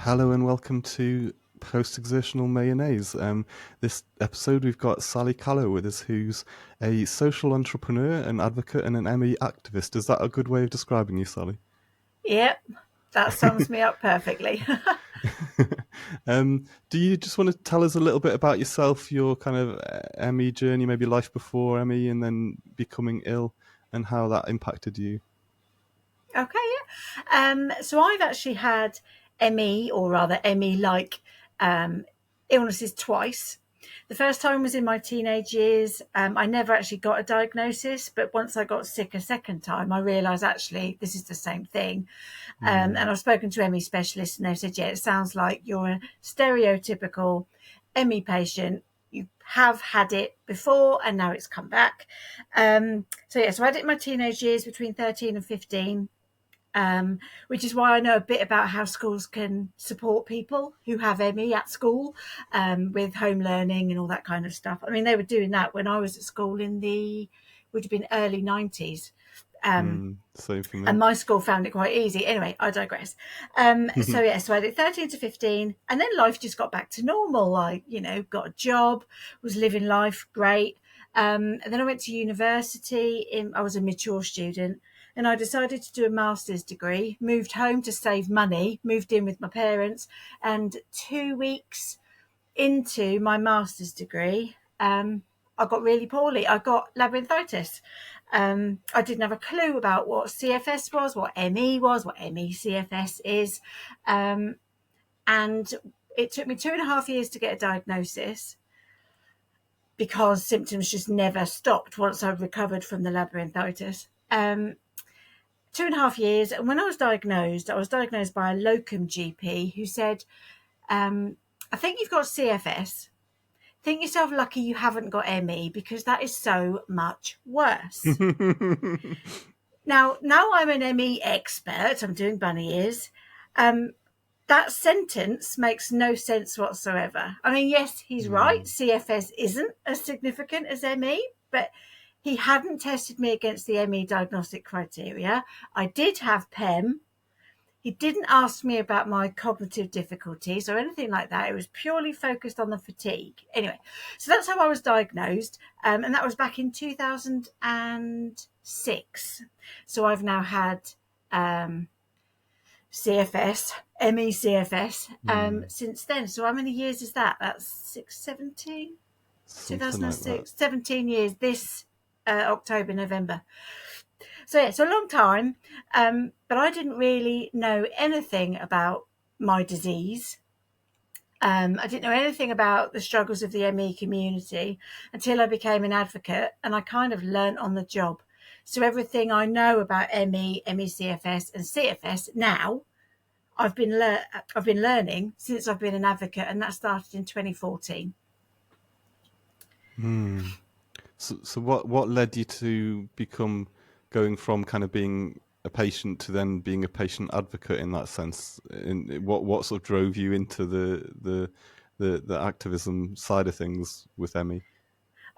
Hello and welcome to Post-Exertional Mayonnaise. This episode we've got Sally Callow with us, who's a social entrepreneur, an advocate and an ME activist. Is that a good way of describing you, Sally? Yep, that sums me up perfectly. Do you just want to tell us a little bit about yourself, your kind of ME journey, maybe life before ME and then becoming ill, and how that impacted you? Okay, yeah. So I've actually had ME, or rather ME-like illnesses twice. The first time was in my teenage years. I never actually got a diagnosis, but once I got sick a second time, I realised actually this is the same thing. And I've spoken to ME specialists, and they said, yeah, it sounds like you're a stereotypical ME patient. You have had it before, and now it's come back. So I had it in my teenage years between 13 and 15. Which is why I know a bit about how schools can support people who have ME at school, with home learning and all that kind of stuff. I mean, they were doing that when I was at school would have been early 90s. Same for And me. my school found it quite easy. Anyway, I digress. So I did 13 to 15, and then life just got back to normal. I, got a job, was living life great. And then I went to university. I was a mature student, and I decided to do a master's degree, moved home to save money, moved in with my parents, and 2 weeks into my master's degree, I got really poorly. I got labyrinthitis. I didn't have a clue about what CFS was, what ME was, what ME-CFS is. And it took me 2.5 years to get a diagnosis because symptoms just never stopped once I recovered from the labyrinthitis. 2.5 years. And when I was diagnosed by a locum GP who said, I think you've got CFS. Think yourself lucky you haven't got ME because that is so much worse. Now I'm an ME expert. I'm doing bunny ears. That sentence makes no sense whatsoever. I mean, yes, he's right. CFS isn't as significant as ME, but he hadn't tested me against the ME diagnostic criteria. I did have PEM. He didn't ask me about my cognitive difficulties or anything like that. It was purely focused on the fatigue. Anyway, so that's how I was diagnosed. And that was back in 2006. So I've now had CFS, ME-CFS, since then. So how many years is that? That's 17? Something like that. 2006, 17 years this October, November. So yeah, it's a long time, but I didn't really know anything about my disease. I didn't know anything about the struggles of the ME community until I became an advocate, and I kind of learnt on the job. So everything I know about ME, ME-CFS and CFS now, I've been learning since I've been an advocate, and that started in 2014. So what led you to going from kind of being a patient to then being a patient advocate in that sense? What sort of drove you into the activism side of things with Emmy?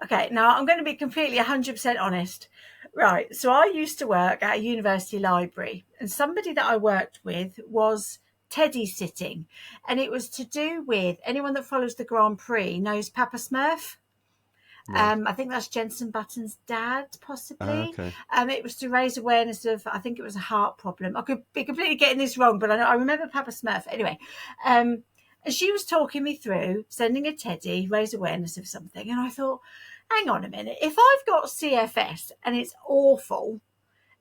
Okay, now I'm going to be completely 100% honest. Right, so I used to work at a university library, and somebody that I worked with was teddy sitting, and it was to do with anyone that follows the Grand Prix knows Papa Smurf. Right. I think that's Jensen Button's dad, possibly. Okay. It was to raise awareness of, I think it was a heart problem. I could be completely getting this wrong, but I remember Papa Smurf. Anyway, and she was talking me through sending a teddy, raise awareness of something. And I thought, hang on a minute, if I've got CFS and it's awful,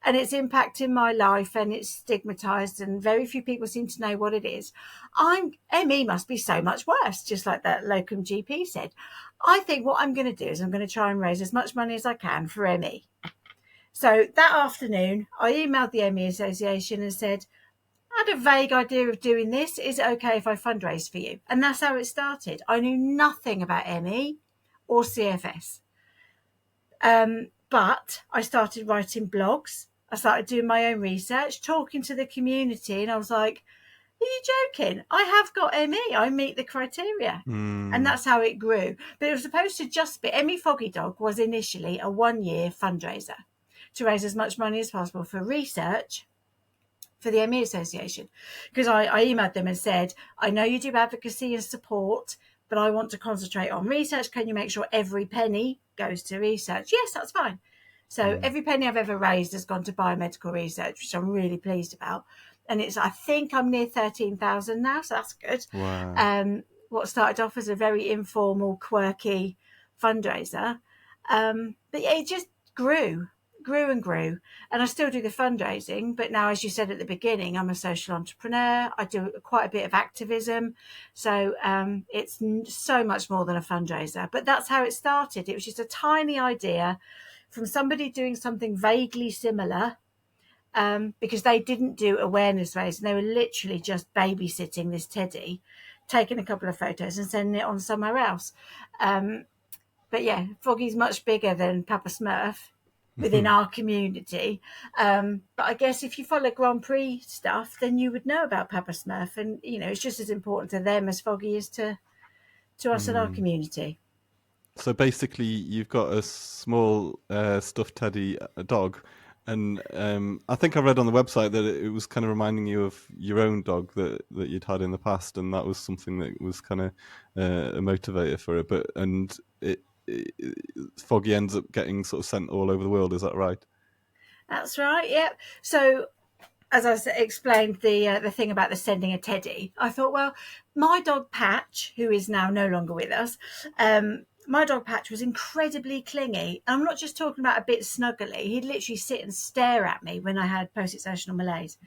and it's impacting my life and it's stigmatized and very few people seem to know what it is, ME must be so much worse, just like that locum GP said. I think what I'm going to do is I'm going to try and raise as much money as I can for ME. So that afternoon, I emailed the ME Association and said, I had a vague idea of doing this. Is it okay if I fundraise for you? And that's how it started. I knew nothing about ME or CFS. But I started writing blogs. I started doing my own research, talking to the community, and I was like, are you joking? I have got ME. I meet the criteria. And that's how it grew. But it was supposed to just be, ME Foggy Dog was initially a 1-year fundraiser to raise as much money as possible for research, for the ME Association, because I emailed them and said, I know you do advocacy and support, but I want to concentrate on research. Can you make sure every penny goes to research? Yes, that's fine. So Mm. every penny I've ever raised has gone to biomedical research, which I'm really pleased about. And I think I'm near 13,000 now, so that's good. Wow. What started off as a very informal, quirky fundraiser, but yeah, it just grew and grew. And I still do the fundraising, but now, as you said at the beginning, I'm a social entrepreneur. I do quite a bit of activism. So it's so much more than a fundraiser. But that's how it started. It was just a tiny idea from somebody doing something vaguely similar, because they didn't do awareness raising. They were literally just babysitting this teddy, taking a couple of photos and sending it on somewhere else. But yeah, Foggy's much bigger than Papa Smurf within our community. But I guess if you follow Grand Prix stuff, then you would know about Papa Smurf, and it's just as important to them as Foggy is to us in our Mm. community. So basically, you've got a small stuffed teddy, a dog, and I think I read on the website that it was kind of reminding you of your own dog that you'd had in the past, and that was something that was kind of a motivator for it. But Foggy ends up getting sort of sent all over the world. Is that right? That's right. Yep. So as I explained the thing about the sending a teddy, I thought, well, my dog Patch, who is now no longer with us, my dog Patch was incredibly clingy. And I'm not just talking about a bit snuggly. He'd literally sit and stare at me when I had post-exertional malaise.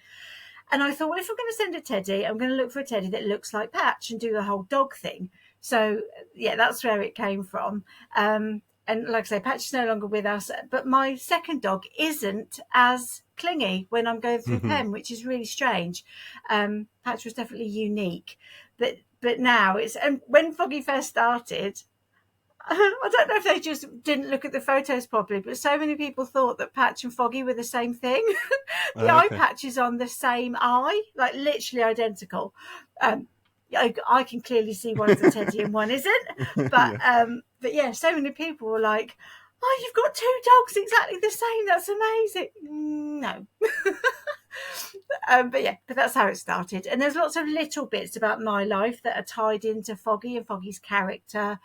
And I thought, well, if I'm going to send a teddy, I'm going to look for a teddy that looks like Patch and do the whole dog thing. So, yeah, that's where it came from. And like I say, Patch is no longer with us, but my second dog isn't as clingy when I'm going through pen, which is really strange. Patch was definitely unique, but now and when Foggy first started, I don't know if they just didn't look at the photos properly, but so many people thought that Patch and Foggy were the same thing. The eye Okay. patch is on the same eye, like literally identical. I can clearly see one's a teddy and one isn't, but Yeah. but yeah, so many people were like, "Oh, you've got two dogs exactly the same. That's amazing." No, but that's how it started. And there's lots of little bits about my life that are tied into Foggy and Foggy's character,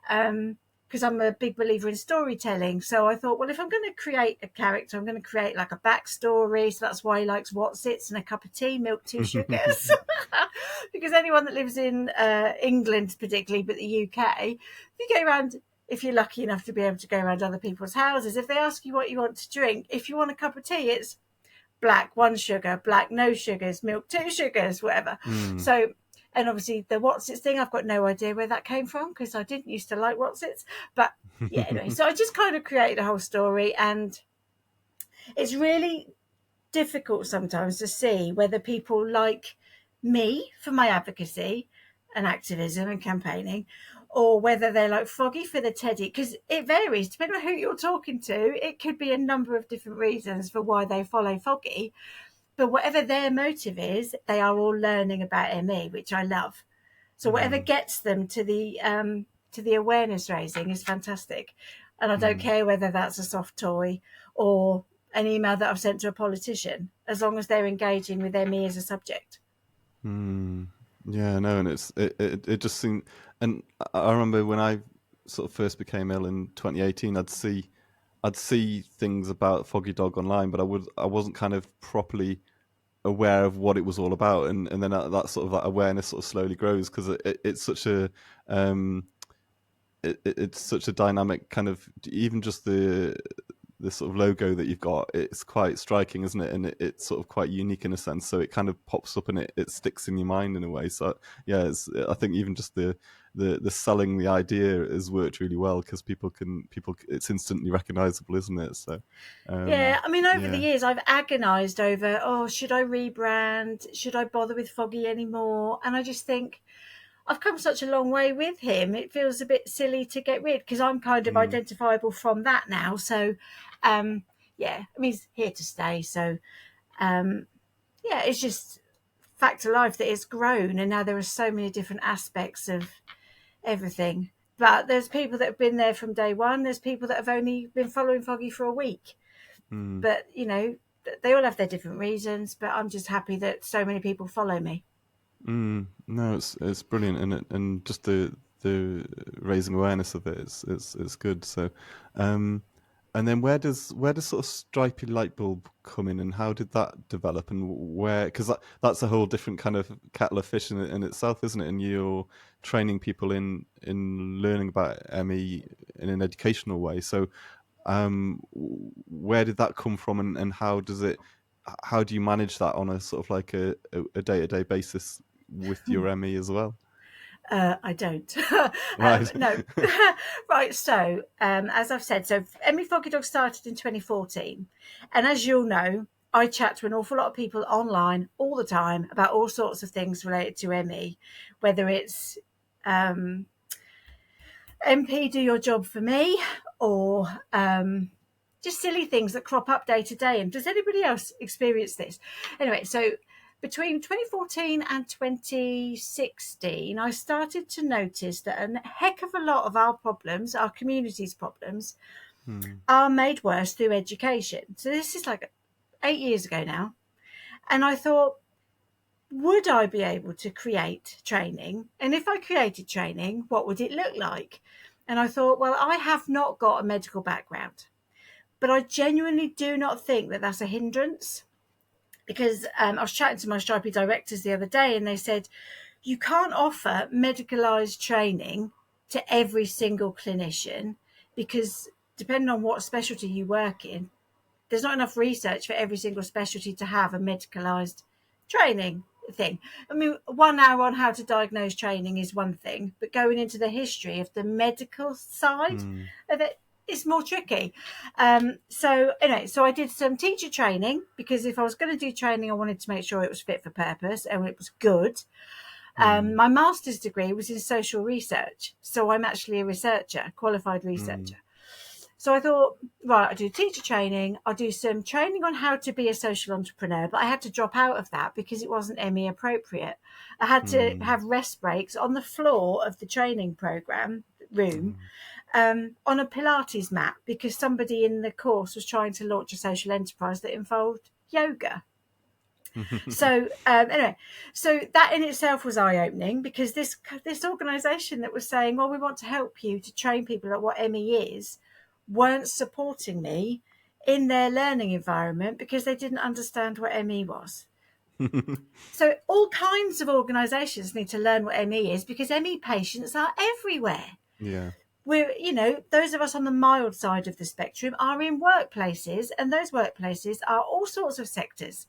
because I'm a big believer in storytelling. So I thought, well, if I'm going to create a character, I'm going to create like a backstory. So that's why he likes Wotsits and a cup of tea, milk, two sugars. Because anyone that lives in England, particularly, but the UK, if you go around, if you're lucky enough to be able to go around other people's houses, if they ask you what you want to drink, if you want a cup of tea, it's black, one sugar, black, no sugars, milk, two sugars, whatever. Mm. So, and obviously the Wotsits thing, I've got no idea where that came from because I didn't used to like Wotsits. But yeah, anyway, so I just kind of created a whole story, and it's really difficult sometimes to see whether people like me for my advocacy and activism and campaigning, or whether they're like Foggy for the teddy, because it varies depending on who you're talking to. It could be a number of different reasons for why they follow Foggy, but whatever their motive is, they are all learning about ME, which I love. So whatever Mm. gets them to the awareness raising is fantastic, and I don't Mm. care whether that's a soft toy or an email that I've sent to a politician, as long as they're engaging with ME as a subject. Mm. Yeah, no, and it just seemed, and I remember when I sort of first became ill in 2018, I'd see things about Foggy Dog online, but I wasn't kind of properly aware of what it was all about, and then that sort of that awareness sort of slowly grows because it's such a um it's such a dynamic kind of, even just the sort of logo that you've got, it's quite striking, isn't it? And it's sort of quite unique in a sense, so it kind of pops up and it sticks in your mind in a way. So yeah, I think even just the selling the idea has worked really well because people it's instantly recognizable, isn't it? So Yeah, I mean, over the yeah. years, I've agonised over, oh, should I rebrand? Should I bother with Foggy anymore? And I just think I've come such a long way with him. It feels a bit silly to get rid, because I'm kind of Mm. identifiable from that now. So, um, yeah, I mean, he's here to stay. So, um, yeah, it's just fact of life that it's grown, and now there are so many different aspects of everything. But there's people that have been there from day one. There's people that have only been following Foggy for a week. Mm. But they all have their different reasons, but I'm just happy that so many people follow me. No, it's brilliant, and just the raising awareness of it is good. So, um, and then where does sort of stripy light bulb come in, and how did that develop, and where, because that's a whole different kind of kettle of fish in itself, isn't it? And you're training people in learning about ME in an educational way. So, where did that come from, and how do you manage that on a sort of like a day-to-day basis with your ME as well? I don't. Right. No. Right. So, as I've said, so Emmy Foggy Dog started in 2014. And as you'll know, I chat to an awful lot of people online all the time about all sorts of things related to ME, whether it's MP, do your job for me, or just silly things that crop up day to day. And does anybody else experience this? Anyway, so between 2014 and 2016, I started to notice that a heck of a lot of our problems, our community's problems, are made worse through education. So this is like 8 years ago now. And I thought, would I be able to create training? And if I created training, what would it look like? And I thought, well, I have not got a medical background, but I genuinely do not think that that's a hindrance, because I was chatting to my stripy directors the other day, and they said, you can't offer medicalised training to every single clinician, because depending on what specialty you work in, there's not enough research for every single specialty to have a medicalised training thing. I mean, 1 hour on how to diagnose training is one thing, but going into the history of the medical side of it is more tricky. So anyway, so I did some teacher training, because if I was going to do training, I wanted to make sure it was fit for purpose and it was good. My master's degree was in social research, so I'm actually a researcher, qualified researcher. So I thought, right, I'll do teacher training. I'll do some training on how to be a social entrepreneur, but I had to drop out of that because it wasn't ME appropriate. I had to have rest breaks on the floor of the training program room, on a Pilates mat, because somebody in the course was trying to launch a social enterprise that involved yoga. So anyway, so that in itself was eye-opening, because this organisation that was saying, well, we want to help you to train people at what ME is, weren't supporting me in their learning environment because they didn't understand what ME was. So all kinds of organisations need to learn what ME is, because ME patients are everywhere. Yeah. We're, those of us on the mild side of the spectrum are in workplaces, and those workplaces are all sorts of sectors.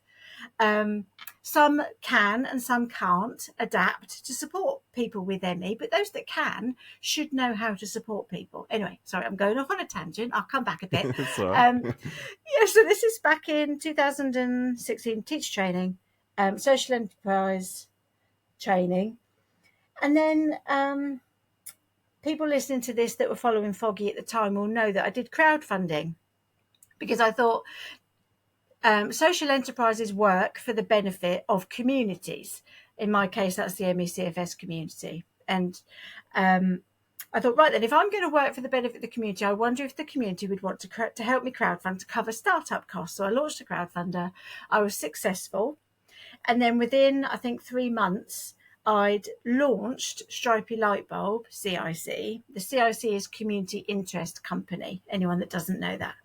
Some can and some can't adapt to support people with ME, but those that can should know how to support people. Anyway, sorry, I'm going off on a tangent. I'll come back a bit. It's all right. Yeah, so this is back in 2016, teacher training, social enterprise training. And then people listening to this that were following Foggy at the time will know that I did crowdfunding, because I thought, social enterprises work for the benefit of communities. In my case, that's the MECFS community. And I thought, right then, if I'm going to work for the benefit of the community, I wonder if the community would want to help me crowdfund to cover startup costs. So I launched a crowdfunder. I was successful. And then within, I think, 3 months, I'd launched Stripy Lightbulb, CIC. The CIC is Community Interest Company, anyone that doesn't know that.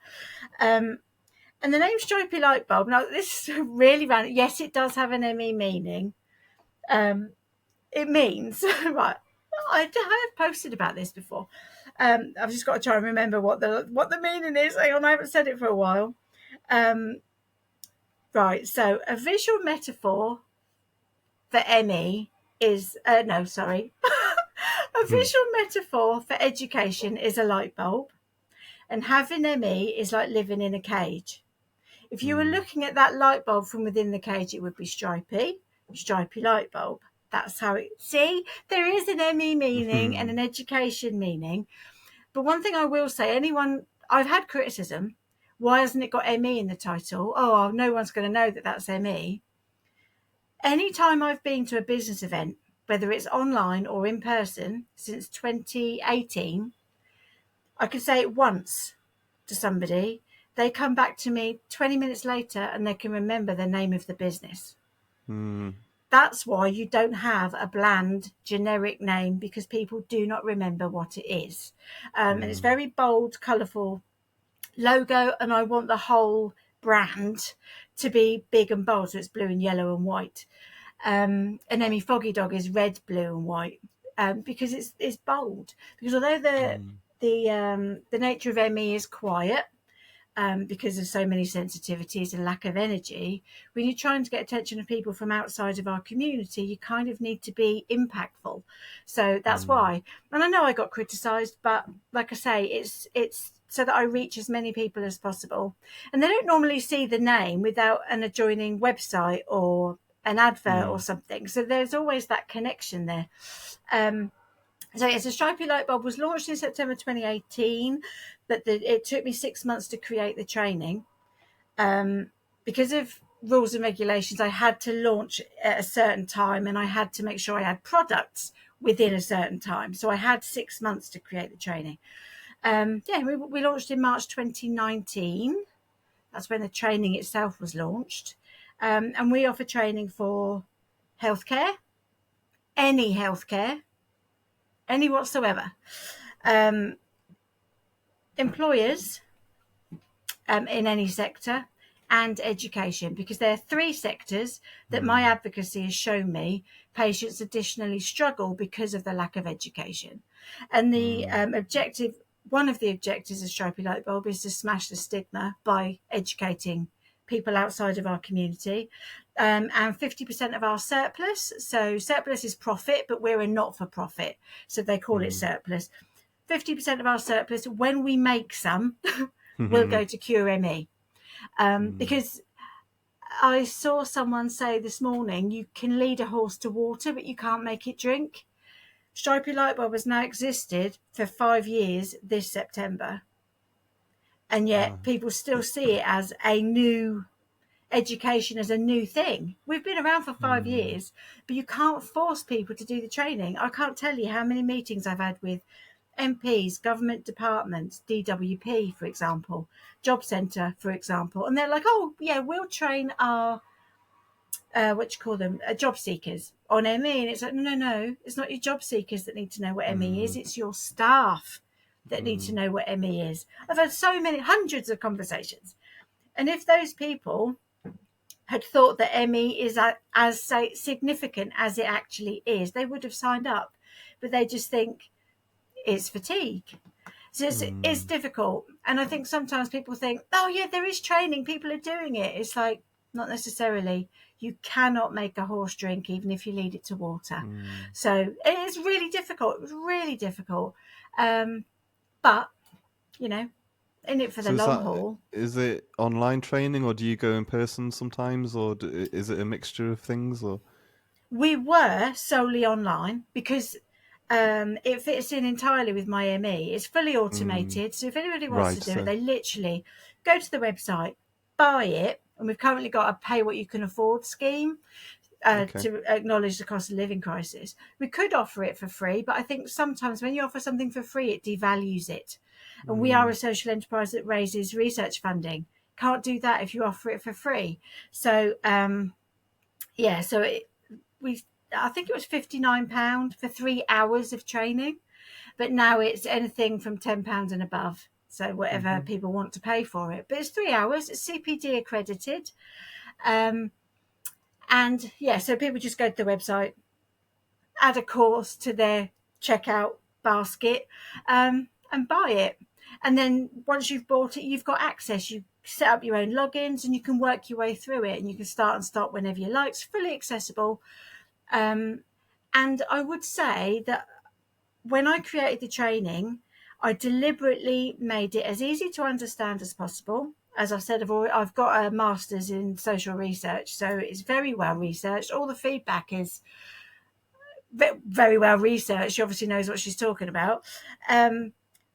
And the name Stripy Lightbulb, now this is really random. Yes, it does have an ME meaning. It means, right, I have posted about this before. I've just got to try and remember what the meaning is. Hang on, I haven't said it for a while. Right, so a visual metaphor for ME is, a visual metaphor for education is a light bulb. And having ME is like living in a cage. If you were looking at that light bulb from within the cage, it would be stripy light bulb. That's how it, see, there is an ME meaning and an education meaning. But one thing I will say, I've had criticism, why hasn't it got ME in the title? Oh, no one's going to know that that's ME. Anytime I've been to a business event, whether it's online or in person, since 2018, I could say it once to somebody, they come back to me 20 minutes later and they can remember the name of the business. Mm. That's why you don't have a bland generic name, because people do not remember what it is. And it's very bold, colourful logo, and I want the whole brand to be big and bold, so it's blue and yellow and white. And Emmy Foggy Dog is red, blue and white, because it's bold. Because although the nature of Emmy is quiet, because of so many sensitivities and lack of energy, when you're trying to get attention of people from outside of our community, you kind of need to be impactful. So that's why. And I know I got criticised, but like I say, it's so that I reach as many people as possible. And they don't normally see the name without an adjoining website or an advert or something. So there's always that connection there. So yes, a stripy light bulb was launched in September 2018, but it took me 6 months to create the training. Because of rules and regulations, I had to launch at a certain time, and I had to make sure I had products within a certain time. So I had 6 months to create the training. We launched in March 2019. That's when the training itself was launched. And we offer training for healthcare, any whatsoever. Employers in any sector, and education, because there are three sectors that my advocacy has shown me patients additionally struggle because of the lack of education. And the one of the objectives of Stripy Light Bulb is to smash the stigma by educating people outside of our community. And 50% of our surplus, so surplus is profit, but we're a not-for-profit, so they call it surplus. 50% of our surplus, when we make some, will go to Cure ME. Because I saw someone say this morning, you can lead a horse to water, but you can't make it drink. Stripy Light Bulb has now existed for 5 years this September. And yet people still see it as a new education, as a new thing. We've been around for 5 years, but you can't force people to do the training. I can't tell you how many meetings I've had with MPs, government departments, DWP, for example, Job Centre, for example, and they're like, oh, yeah, we'll train our, job seekers on ME. And it's like, no, it's not your job seekers that need to know what ME is. It's your staff that need to know what ME is. I've had so many, hundreds of conversations. And if those people had thought that ME is as significant as it actually is, they would have signed up. But they just think, is fatigue. So it's difficult. And I think sometimes people think, oh yeah, there is training, people are doing it. It's like, not necessarily. You cannot make a horse drink even if you lead it to water. So it is really difficult. It was really difficult. But, in it for the long haul. Is it online training, or do you go in person sometimes, or is it a mixture of things? Or we were solely online because it fits in entirely with my ME. It's fully automated. So if anybody wants to do it, they literally go to the website, buy it. And we've currently got a pay what you can afford scheme to acknowledge the cost of living crisis. We could offer it for free, but I think sometimes when you offer something for free, it devalues it. And we are a social enterprise that raises research funding. Can't do that if you offer it for free. So, I think it was £59 for 3 hours of training, but now it's anything from £10 and above. So whatever people want to pay for it. But it's 3 hours, it's CPD accredited. So people just go to the website, add a course to their checkout basket, and buy it. And then once you've bought it, you've got access. You set up your own logins and you can work your way through it, and you can start and stop whenever you like. It's fully accessible. And I would say that when I created the training, I deliberately made it as easy to understand as possible. As I said, I've got a master's in social research, so it's very well researched. All the feedback is very well researched. She obviously knows what she's talking about.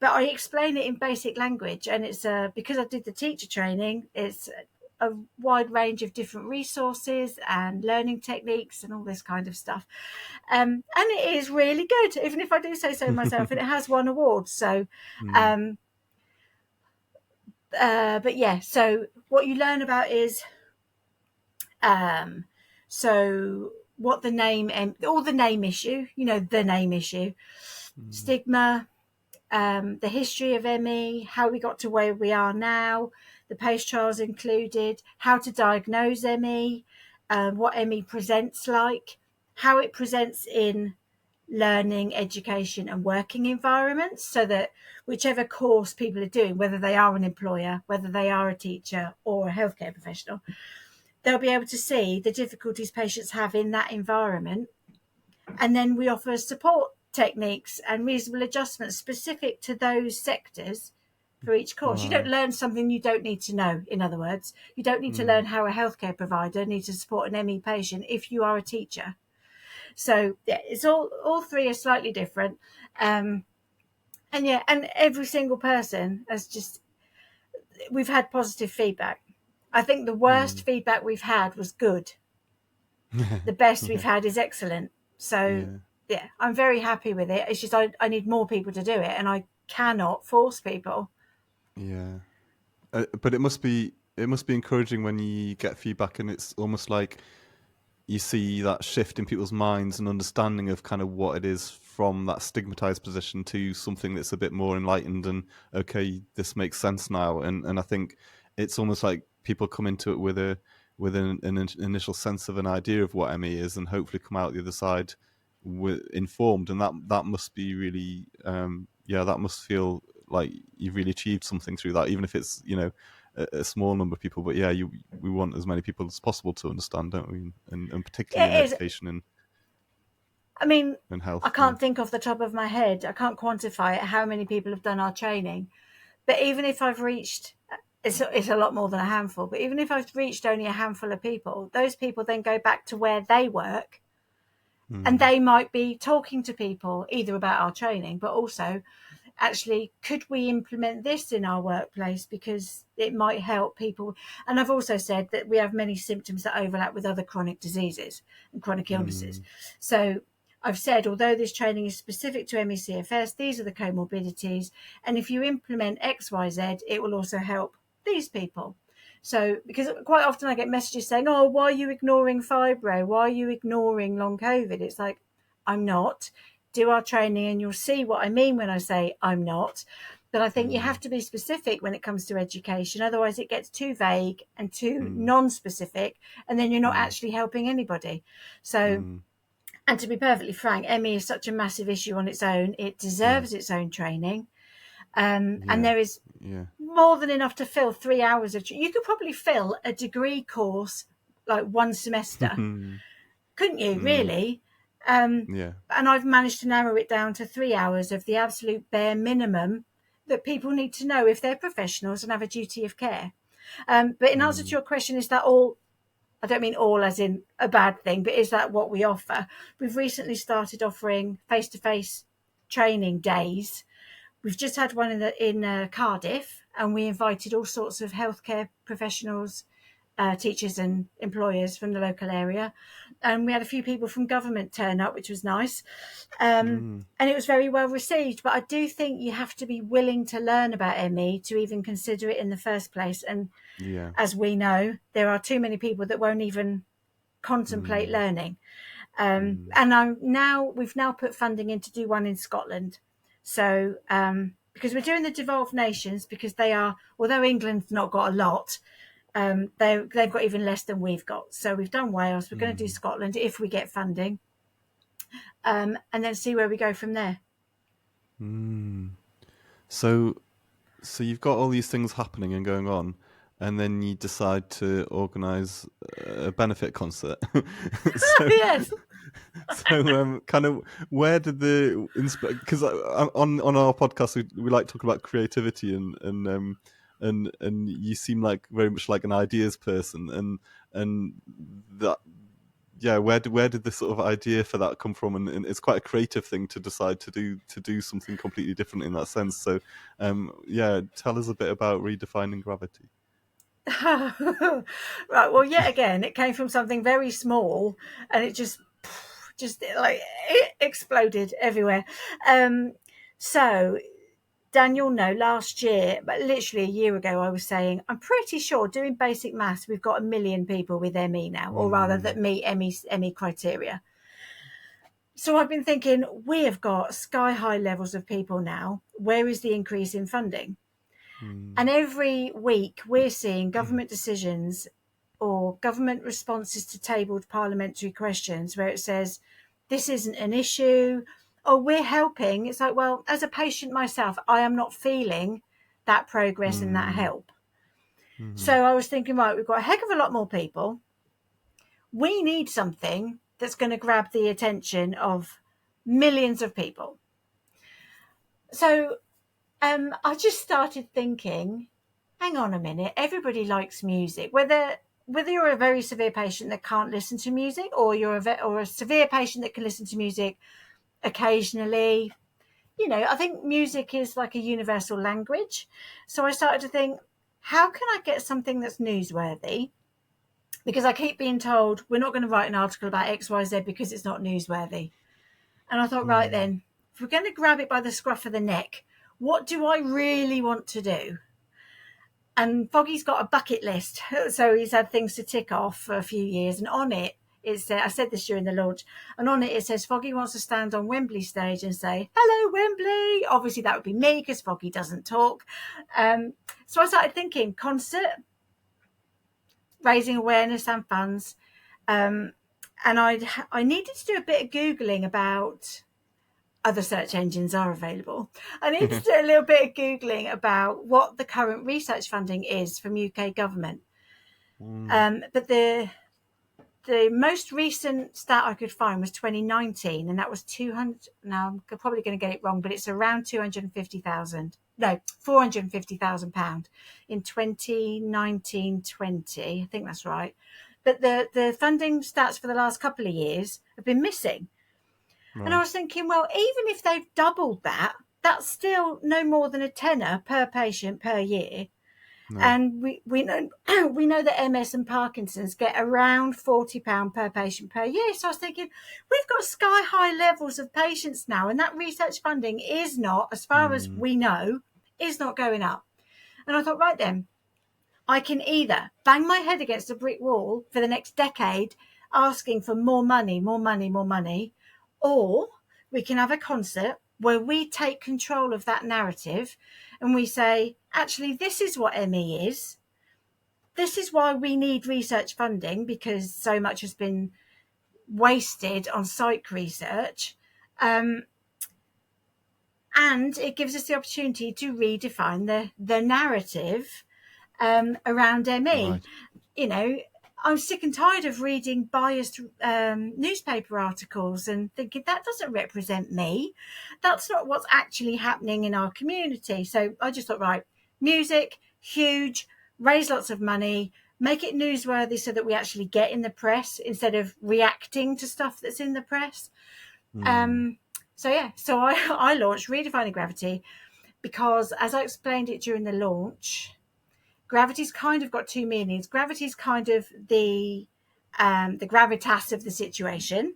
But I explain it in basic language, and it's because I did the teacher training, it's a wide range of different resources and learning techniques and all this kind of stuff. And it is really good, even if I do say so myself, and it has won awards. So But yeah, so what you learn about is so what the name and all the name issue, the name issue, Mm. stigma, the history of ME, how we got to where we are now, the PACE trials included, how to diagnose ME, what ME presents like, how it presents in learning, education, and working environments, so that whichever course people are doing, whether they are an employer, whether they are a teacher or a healthcare professional, they'll be able to see the difficulties patients have in that environment. And then we offer support techniques and reasonable adjustments specific to those sectors for each course. You don't Right. learn something you don't need to know, in other words. You don't need to Mm. learn how a healthcare provider needs to support an ME patient if you are a teacher. So yeah, it's all three are slightly different. And every single person has just, we've had positive feedback. I think the worst Mm. feedback we've had was good. The best we've Yeah. had is excellent. So Yeah. yeah, I'm very happy with it. It's just I need more people to do it, and I cannot force people. Yeah. But it must be encouraging when you get feedback, and it's almost like you see that shift in people's minds and understanding of kind of what it is from that stigmatized position to something that's a bit more enlightened and okay, this makes sense now. And I think it's almost like people come into it with an initial sense of an idea of what ME is, and hopefully come out the other side informed. And that must be really yeah, that must feel like you've really achieved something through that, even if it's a small number of people. But yeah, we want as many people as possible to understand, don't we? And Yeah, particularly in it is. education I mean, and I health. Yeah. can't think off the top of my head. I can't quantify it, how many people have done our training. But even if I've reached, it's a lot more than a handful, but even if I've reached only a handful of people, those people then go back to where they work, and Mm. they might be talking to people either about our training, but also actually, could we implement this in our workplace because it might help people. And I've also said that we have many symptoms that overlap with other chronic diseases and chronic illnesses. Mm. So I've said, although this training is specific to MECFS, these are the comorbidities, and if you implement XYZ, it will also help these people. So, because quite often I get messages saying, oh, why are you ignoring fibro? Why are you ignoring long COVID? It's like, I'm not. Do our training and you'll see what I mean when I say I'm not. But I think you Mm. have to be specific when it comes to education. Otherwise, it gets too vague and too Mm. non-specific, and then you're not Mm. actually helping anybody. So, Mm. and to be perfectly frank, ME is such a massive issue on its own. It Yeah. deserves its own training. And Yeah. there is Yeah. more than enough to fill 3 hours of. You could probably fill a degree course like one semester, Mm. couldn't you? Mm. Really? Yeah. And I've managed to narrow it down to 3 hours of the absolute bare minimum that people need to know if they're professionals and have a duty of care. But in answer to Mm. your question, is that all? I don't mean all as in a bad thing, but is that what we offer? We've recently started offering face-to-face training days. We've just had one in Cardiff, and we invited all sorts of healthcare professionals, teachers and employers from the local area. And we had a few people from government turn up, which was nice. Mm. And it was very well received. But I do think you have to be willing to learn about ME to even consider it in the first place. And Yeah. as we know, there are too many people that won't even contemplate Mm. learning. Mm. And we've now put funding in to do one in Scotland. So because we're doing the devolved nations, because they are, although England's not got a lot, they've got even less than we've got. So we've done Wales. We're going to do Mm. Scotland if we get funding, and then see where we go from there. Mm. So so you've got all these things happening and going on, and then you decide to organize a benefit concert. so Yes. kind of where did the because on our podcast we like to talk about creativity and you seem like very much like an ideas person, and that yeah, where did the sort of idea for that come from? And it's quite a creative thing to decide to do something completely different in that sense. So yeah, tell us a bit about redefining gravity. Right. Well, yet again, it came from something very small, and it just like it exploded everywhere. So Daniel, no, last year, but literally a year ago, I was saying, I'm pretty sure doing basic maths, we've got 1 million people with ME now, or rather that meet ME criteria. So I've been thinking, we have got sky high levels of people now. Where is the increase in funding? And every week we're seeing government decisions or government responses to tabled parliamentary questions where it says, this isn't an issue, or we're helping. It's like, well, as a patient myself, I am not feeling that progress and that help. So I was thinking, right, we've got a heck of a lot more people. We need something that's going to grab the attention of millions of people. So I just started thinking, hang on a minute, everybody likes music, whether you're a very severe patient that can't listen to music, or you're a severe patient that can listen to music occasionally. I think music is like a universal language. So I started to think, how can I get something that's newsworthy? Because I keep being told we're not going to write an article about XYZ because it's not newsworthy. And I thought, right then, if we're going to grab it by the scruff of the neck, what do I really want to do? And Foggy's got a bucket list. So he's had things to tick off for a few years. And on it, I said this during the launch, and on it says Foggy wants to stand on Wembley stage and say, hello, Wembley. Obviously, that would be me because Foggy doesn't talk. So I started thinking concert, raising awareness and funds. And I needed to do a bit of Googling about other search engines are available. I need to do a little bit of Googling about what the current research funding is from UK government. But the most recent stat I could find was 2019, and that was 200. Now I'm probably going to get it wrong, but it's around 250,000. No, 450,000 pound in 2019-20. I think that's right. But the funding stats for the last couple of years have been missing. Right. And I was thinking, well, even if they've doubled that, that's still no more than a tenner per patient per year. No. And we know that MS and Parkinson's get around £40 per patient per year. So I was thinking, we've got sky high levels of patients now, and that research funding is not, as far as we know, is not going up. And I thought, right then, I can either bang my head against a brick wall for the next decade asking for more money, or we can have a concert where we take control of that narrative and we say, actually, this is what ME is. This is why we need research funding, because so much has been wasted on psych research. And it gives us the opportunity to redefine the narrative around ME. Right. I'm sick and tired of reading biased newspaper articles and thinking that doesn't represent me. That's not what's actually happening in our community. So I just thought, right, music, huge, raise lots of money, make it newsworthy so that we actually get in the press instead of reacting to stuff that's in the press. So I launched Redefining Gravity because, as I explained it during the launch, gravity's kind of got two meanings. Gravity's kind of the gravitas of the situation,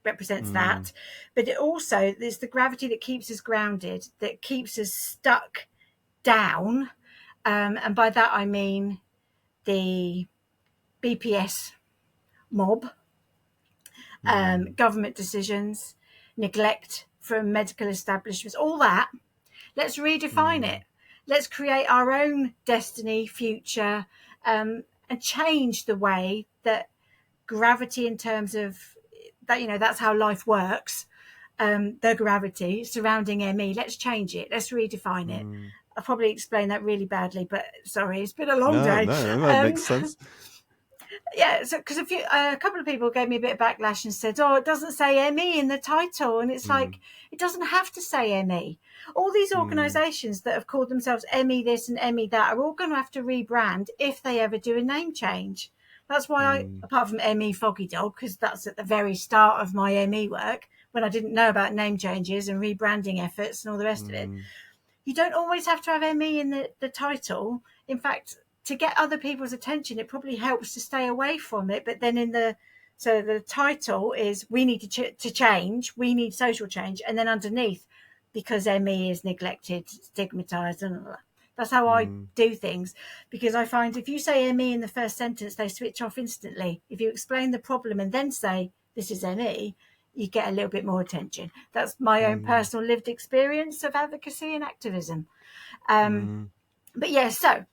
represents that, but it also there's the gravity that keeps us grounded, that keeps us stuck down, and by that I mean the BPS mob, government decisions, neglect from medical establishments, all that. Let's redefine it. Let's create our own destiny, future, and change the way that gravity, in terms of that, that's how life works. The gravity surrounding ME. Let's change it. Let's redefine it. I probably explained that really badly, but sorry, it's been a long day. No, that makes sense. Yeah, so because a couple of people gave me a bit of backlash and said, "Oh, it doesn't say ME in the title," and it's like it doesn't have to say ME. All these organisations that have called themselves ME this and ME that are all going to have to rebrand if they ever do a name change. That's why I, apart from ME Foggy Dog, because that's at the very start of my ME work when I didn't know about name changes and rebranding efforts and all the rest of it. You don't always have to have ME in the title. In fact, to get other people's attention, it probably helps to stay away from it. But then so the title is we need to change, we need social change. And then underneath, because ME is neglected, stigmatized, and that's how I Mm. do things. Because I find if you say ME in the first sentence, they switch off instantly. If you explain the problem and then say this is ME, you get a little bit more attention. That's my own Mm. personal lived experience of advocacy and activism. Um, Mm. but yeah, so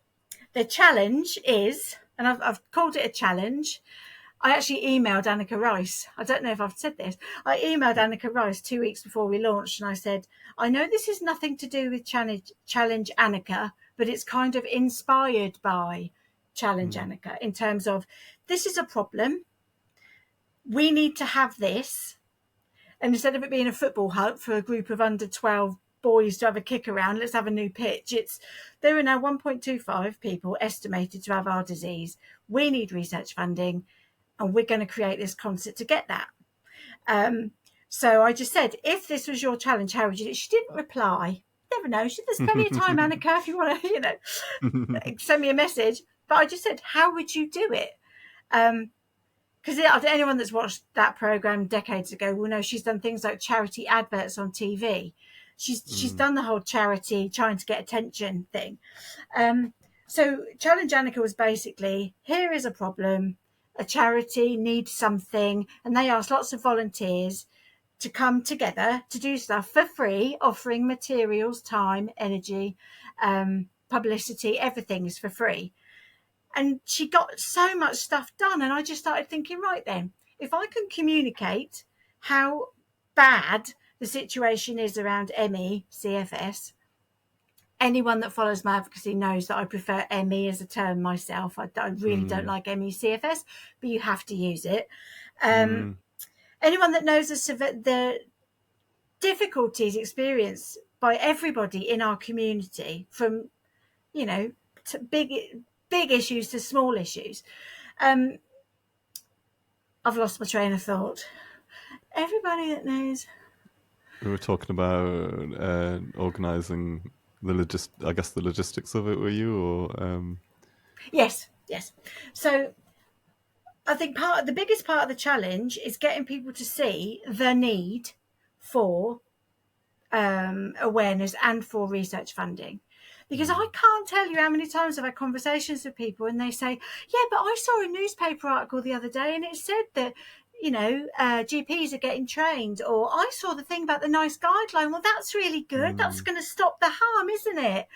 the challenge is, and I've called it a challenge. I actually emailed Annika Rice. I don't know if I've said this. I emailed Annika Rice 2 weeks before we launched, and I said, I know this is nothing to do with Challenge Annika, but it's kind of inspired by Challenge Mm. Annika in terms of this is a problem. We need to have this. And instead of it being a football hut for a group of under 12 boys to have a kick around, let's have a new pitch. There are now 1.25 people estimated to have our disease. We need research funding, and we're going to create this concert to get that. So I just said, if this was your challenge, how would you do it? She didn't reply. Never know. There's plenty of time, Annika, if you want to, send me a message. But I just said, how would you do it? Because anyone that's watched that program decades ago will know she's done things like charity adverts on TV. She's Mm. done the whole charity trying to get attention thing. So Challenge Annika was basically, here is a problem, a charity needs something, and they asked lots of volunteers to come together to do stuff for free, offering materials, time, energy, publicity, everything is for free. And she got so much stuff done. And I just started thinking, right then, if I can communicate how bad the situation is around ME, CFS, anyone that follows my advocacy knows that I prefer ME as a term myself. I really don't Mm. like ME CFS, but you have to use it. Mm. Anyone that knows the difficulties experienced by everybody in our community, from to big issues to small issues. I've lost my train of thought. Everybody that knows. We were talking about organising I guess the logistics of it. Were you or? Yes. So I think the biggest part of the challenge is getting people to see the need for awareness and for research funding. Because I Mm. can't tell you how many times I've had conversations with people and they say, yeah, but I saw a newspaper article the other day and it said that, GPs are getting trained, or I saw the thing about the NICE guideline. Well, that's really good. That's Mm. going to stop the harm, isn't it?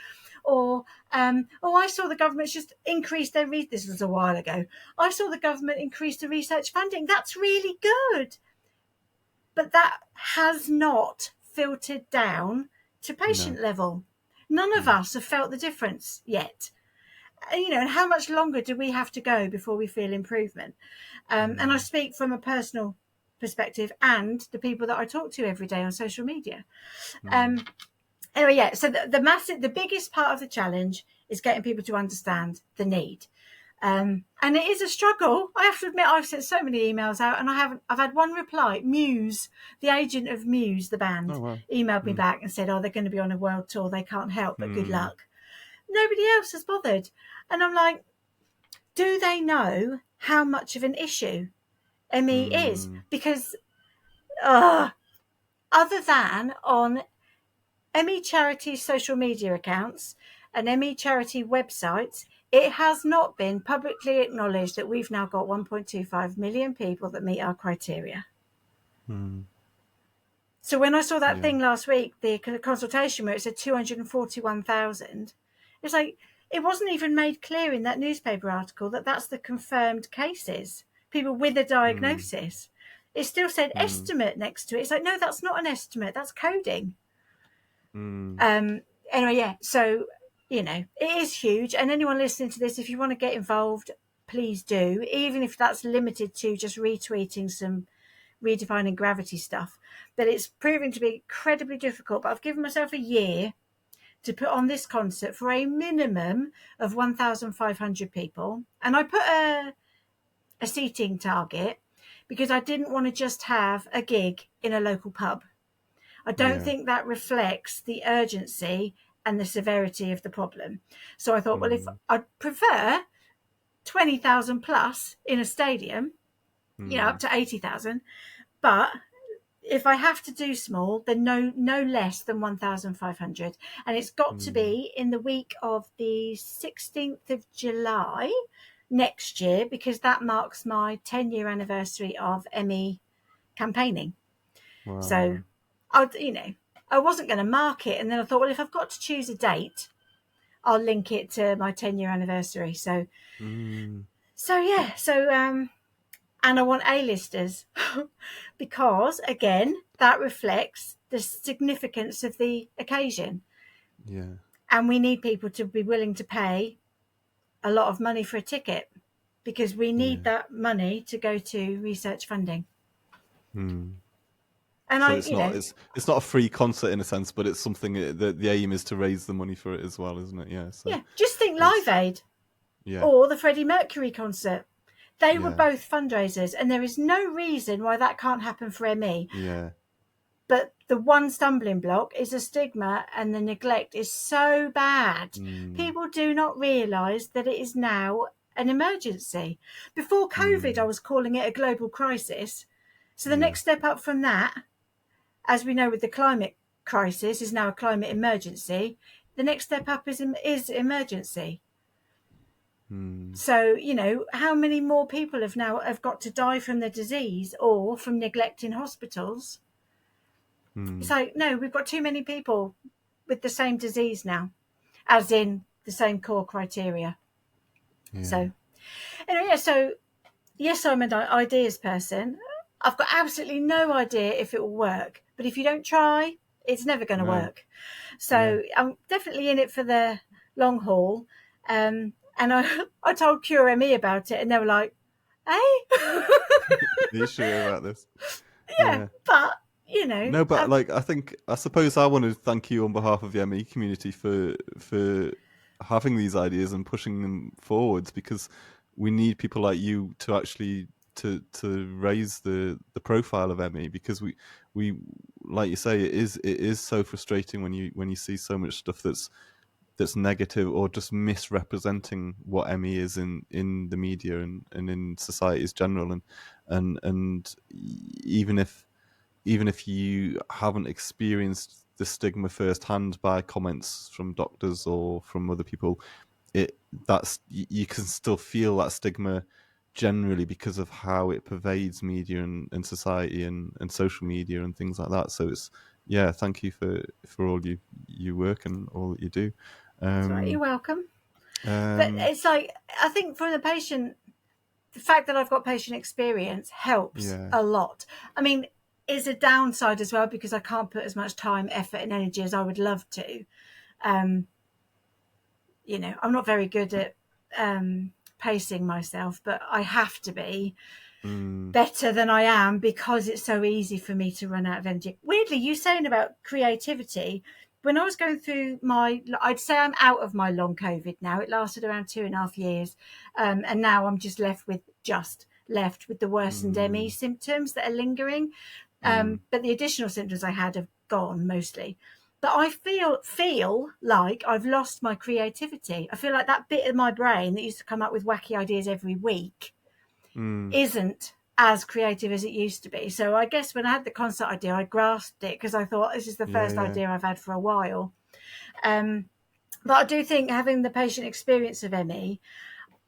Or, I saw the government's just increased their, this was a while ago. I saw the government increase the research funding. That's really good. But that has not filtered down to No. patient level. None of Mm. us have felt the difference yet. And how much longer do we have to go before we feel improvement? And I Mm. speak from a personal perspective and the people that I talk to every day on social media. Mm. Anyway, yeah. So the biggest part of the challenge is getting people to understand the need. And it is a struggle. I have to admit, I've sent so many emails out, and I've had one reply. Muse, the agent of Muse, the band, Oh wow. emailed me Mm. back and said, "Oh, they're going to be on a world tour. They can't help, but good Mm. luck." Nobody else has bothered, and I'm like, do they know how much of an issue ME is? Mm. Because other than on ME charity social media accounts and ME charity websites, it has not been publicly acknowledged that we've now got 1.25 million people that meet our criteria. Mm. So when I saw that Yeah. thing last week, the consultation where it said 241,000, it's like, it wasn't even made clear in that newspaper article that that's the confirmed cases, people with a Mm. diagnosis. It still said Mm. estimate next to it. It's like, no, that's not an estimate, that's coding. Mm. Anyway, yeah, so, it is huge. And anyone listening to this, if you want to get involved, please do, even if that's limited to just retweeting some redefining gravity stuff. But it's proving to be incredibly difficult. But I've given myself a year to put on this concert for a minimum of 1,500 people. And I put a seating target because I didn't want to just have a gig in a local pub. I don't Yeah. think that reflects the urgency and the severity of the problem. So I thought, well, if Mm. I'd prefer 20,000 plus in a stadium, up Mm. to 80,000, but if I have to do small, then no less than 1,500, and it's got to Mm. be in the week of the 16th of July next year, because that marks my 10-year anniversary of ME campaigning. So Wow. I wasn't going to mark it, and then I thought, well, if I've got to choose a date, I'll link it to my 10-year anniversary. Mm. So and I want A-listers because, again, that reflects the significance of the occasion. Yeah. And we need people to be willing to pay a lot of money for a ticket, because we need Yeah. that money to go to research funding. Mm. And So it's not a free concert in a sense, but it's something that the aim is to raise the money for it as well, isn't it? Yeah. So yeah, just think Live it's Aid yeah, or the Freddie Mercury concert. They were yeah, both fundraisers, and there is no reason why that can't happen for ME. yeah. But the one stumbling block is the stigma, and the neglect is so bad. Mm. People do not realise that it is now an emergency. Before COVID, I Mm. was calling it a global crisis. So the Yeah. next step up from that, as we know with the climate crisis, is now a climate emergency. The next step up is emergency. Mm. So, how many more people have got to die from the disease or from neglect in hospitals? It's Mm. like, no, we've got too many people with the same disease now, as in the same core criteria. Yeah. So, so yes, I'm an ideas person. I've got absolutely no idea if it will work, but if you don't try, it's never going to No. work. Yeah. So I'm definitely in it for the long haul. And I told Cure Me about it, and they were like, "Hey, Are you sure about this? yeah," Yeah. but No, but like I suppose I want to thank you on behalf of the ME community for having these ideas and pushing them forwards, because we need people like you to actually to raise the profile of ME, because we like you say, it is so frustrating when you see so much stuff that's negative or just misrepresenting what ME is in the media and in society as general, and even if you haven't experienced the stigma firsthand by comments from doctors or from other people, it that's you can still feel that stigma generally because of how it pervades media and society and social media and things like that. So it's yeah, thank you for all you work and all that you do. that's right. You're Um, welcome. But um, it's like, I think for the patient, the fact that I've got patient experience helps yeah. a lot. I mean, it's a downside as well, because I can't put as much time, effort, and energy as I would love to. Um, I'm not very good at pacing myself, but I have to be Mm, better than I am, because it's so easy for me to run out of energy. Weirdly, you saying about creativity, when I was going through I'd say I'm out of my long COVID now. It lasted around 2.5 years. And now I'm just left with the worsened ME mm, symptoms that are lingering. mm, But the additional symptoms I had have gone mostly. But I feel like I've lost my creativity. I feel like that bit of my brain that used to come up with wacky ideas every week mm, isn't as creative as it used to be. So I guess when I had the concert idea, I grasped it, because I thought this is the yeah, first yeah. idea I've had for a while. Um, but I do think, having the patient experience of ME,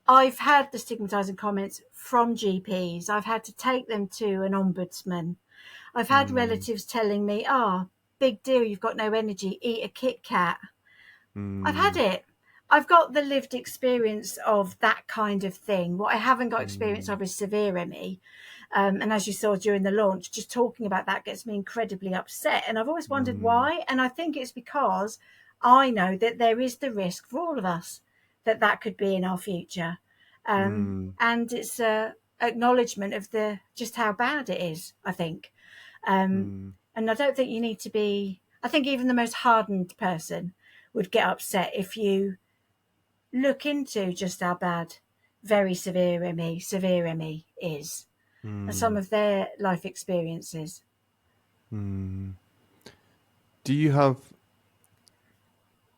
I've had the stigmatising comments from GPs. I've had to take them to an ombudsman. I've had Mm, relatives telling me, big deal, you've got no energy, eat a Kit Kat. I've had mm, it. I've got the lived experience of that kind of thing. What I haven't got experience mm, of is severe ME. And as you saw during the launch, just talking about that gets me incredibly upset. And I've always wondered mm, why. And I think it's because I know that there is the risk for all of us that could be in our future. mm, And it's a acknowledgement of just how bad it is, I think. Um, mm. and I don't think you need to be, I think even the most hardened person would get upset if you look into just how bad very severe ME is, and some Mm, of their life experiences. mm. Do you have?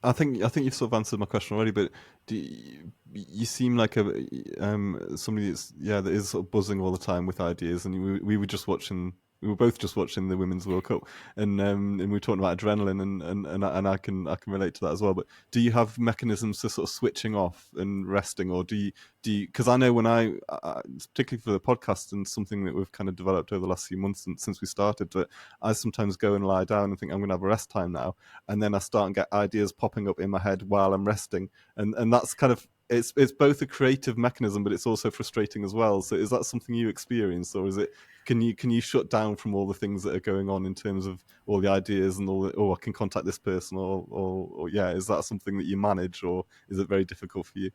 I think you've sort of answered my question already, but you seem like somebody that is sort of buzzing all the time with ideas, and we were just watching we were both just watching the Women's World Cup, and we were talking about adrenaline, and I can relate to that as well. But do you have mechanisms for sort of switching off and resting, or do you because I know when particularly for the podcast and something that we've kind of developed over the last few months since we started, that I sometimes go and lie down and think I'm going to have a rest time now, and then I start and get ideas popping up in my head while I'm resting, and that's kind of it's both a creative mechanism, but it's also frustrating as well. So is that something you experience, or is it can you shut down from all the things that are going on in terms of all the ideas and all the, I can contact this person, or yeah, is that something that you manage, or is it very difficult for you?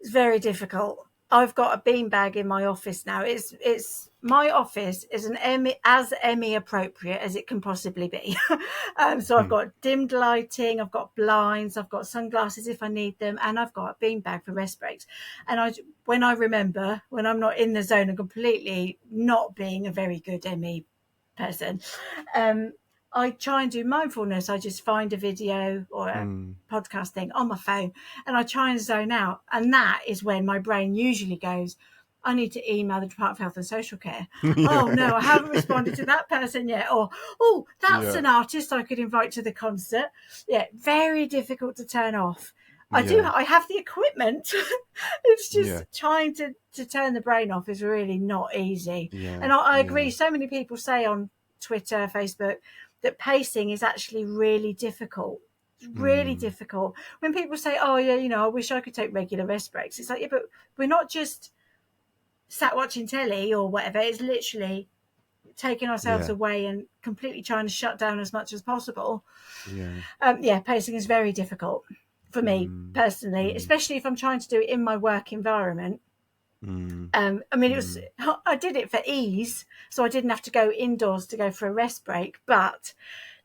It's very difficult. I've got a beanbag in my office now. It's my office is as Emmy appropriate as it can possibly be. So I've got dimmed lighting, I've got blinds, I've got sunglasses if I need them, and I've got a beanbag for rest breaks. And when I remember, when I'm not in the zone and completely not being a very good Emmy person, I try and do mindfulness. I just find a video or a podcast thing on my phone and I try and zone out. And that is when my brain usually goes, I need to email the Department of Health and Social Care. Oh, no, I haven't responded to that person yet. Or, oh, that's an artist I could invite to the concert. Yeah, very difficult to turn off. I have the equipment. It's just trying to turn the brain off is really not easy. And I agree. So many people say on Twitter, Facebook, that pacing is actually really difficult. Really difficult. When people say, oh, yeah, I wish I could take regular rest breaks. It's like, yeah, but we're not just sat watching telly or whatever. It's literally taking ourselves away and completely trying to shut down as much as possible. Pacing is very difficult for me personally, especially if I'm trying to do it in my work environment. I did it for ease, so I didn't have to go indoors to go for a rest break, but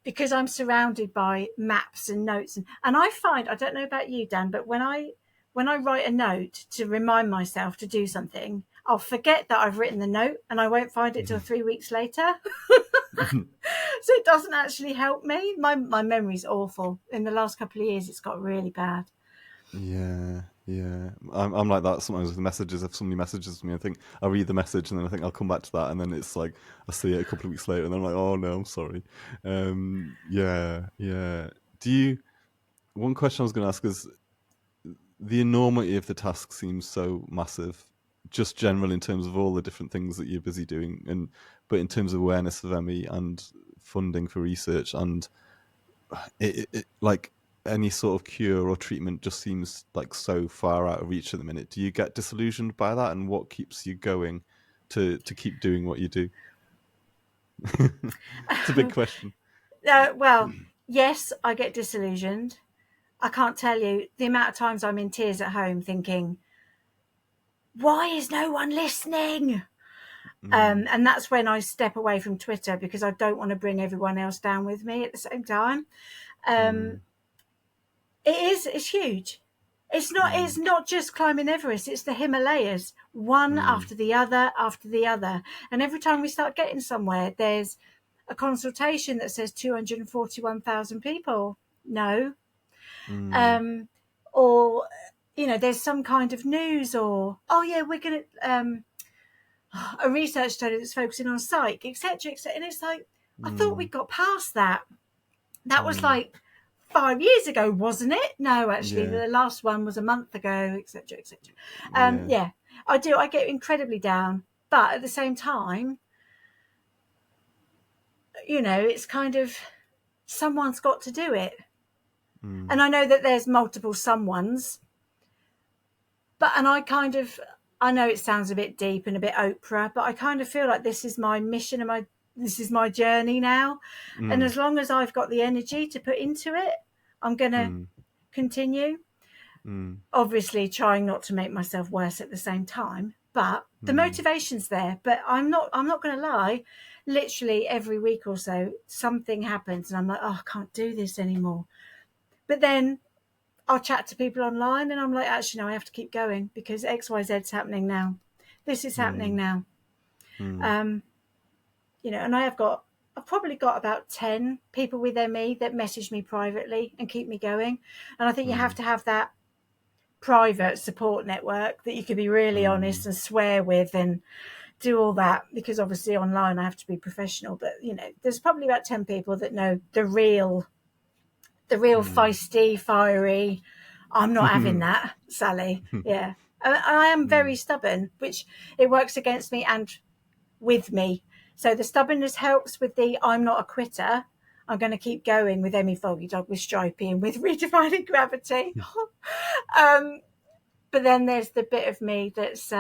because I'm surrounded by maps and notes, and I find, I don't know about you, Dan, but when I write a note to remind myself to do something, I'll forget that I've written the note and I won't find it till 3 weeks later. So it doesn't actually help me. My memory's awful. In the last couple of years, it's got really bad. Yeah. I'm like that sometimes with messages. If somebody messages me, I think I'll read the message and then I think I'll come back to that, and then it's like I see it a couple of weeks later and then I'm like, oh no, I'm sorry. Yeah. Do you? One question I was going to ask is the enormity of the task seems so massive, just general in terms of all the different things that you're busy doing, but in terms of awareness of ME and funding for research, and it like any sort of cure or treatment just seems like so far out of reach at the minute. Do you get disillusioned by that, and what keeps you going to keep doing what you do? It's a big question. Well, yes, I get disillusioned. I can't tell you the amount of times I'm in tears at home thinking, why is no one listening? And that's when I step away from Twitter because I don't want to bring everyone else down with me at the same time. It's huge. It's not just climbing Everest, it's the Himalayas, one after the other. And every time we start getting somewhere, there's a consultation that says 241,000 people. No. Or, there's some kind of news, or, oh yeah, we're going to, a research study that's focusing on psych, etc., etc. And it's like, I thought we got past that. That was like 5 years ago, wasn't it? No, actually, the last one was a month ago, etc., etc. I do. I get incredibly down, but at the same time, it's kind of someone's got to do it, and I know that there's multiple someones, and I know it sounds a bit deep and a bit Oprah, but I kind of feel like this is my mission and this is my journey now, and as long as I've got the energy to put into it, I'm going to continue. Obviously, trying not to make myself worse at the same time, but the motivation's there. But I'm not going to lie. Literally every week or so, something happens, and I'm like, oh, I can't do this anymore. But then I'll chat to people online, and I'm like, actually, no, I have to keep going because X, Y, Z's happening now. This is happening now. And I've probably got about 10 people with ME that message me privately and keep me going. And I think you have to have that private support network that you can be really honest and swear with and do all that, because obviously online I have to be professional. But there's probably about 10 people that know the real feisty, fiery. I'm not having that, Sally. Yeah. I am very stubborn, which it works against me and with me. So the stubbornness helps with the I'm not a quitter. I'm going to keep going with Emmy Foggy Dog, with Stripey, and with Redefining Gravity. But then there's the bit of me that's